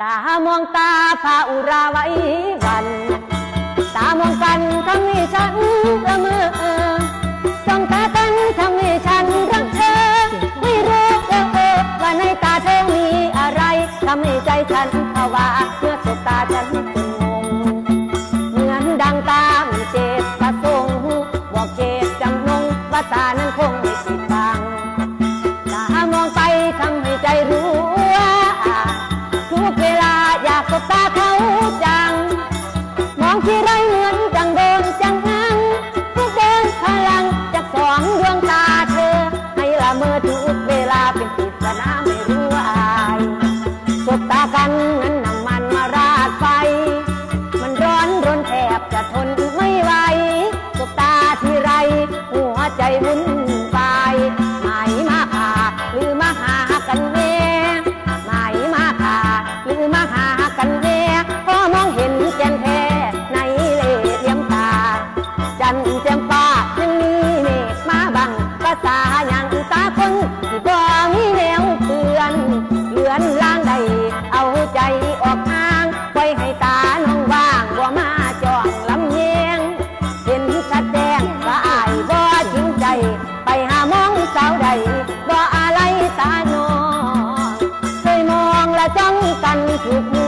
ตามองตาพาอุราไว้วันตามองกันทำให้ฉันละเมอจ้องตากันทำให้ฉันรักเธอไม่รู้ว่าในตาเธอมีอะไรทำให้ใจฉันภาวะเมื่อสบตาฉันจนงงเหมือนดังตามีเจตประสงค์บอกเจตจำนงว่าตานั้นคงไม่ผิดบังตามองไปทำให้ใจรู้ว่าทุกเวลาอยากสบตาเขาจังมองที่ไรเหมือนจังโดนจังหังทุกเดินพลังจากสองดวงตาเธอให้ละเมอทุกเวลาเป็นปริศนาไม่รู้ว่าสบตากันเหมือนน้ำมันมาราดไฟมันร้อนรนแทบจะทนไม่ไหวสบตาที่ไรหัวใจวุ่นวายหมายมาหาหรือมาหากันแน่หมายมาหาหรือมาหากันแน่พอมองเห็นแจ่มแท้ในเล่ห์เหลี่ยมตาจันแจ่มฟ้ายังมีเมฆมาบังภาษาอย่างตาคนที่บ่มีแนวเตือนเลือนลางใดเอาใจออกห่างไว้ให้ตาน้องว่างบ่มาจ้องลำเยียงเห็นชัดแจ้งว่าอายบ่จริงใจไปหามองสาวใดบ่อะไรตาน้องเคยมองและจ้องกันทุกมือ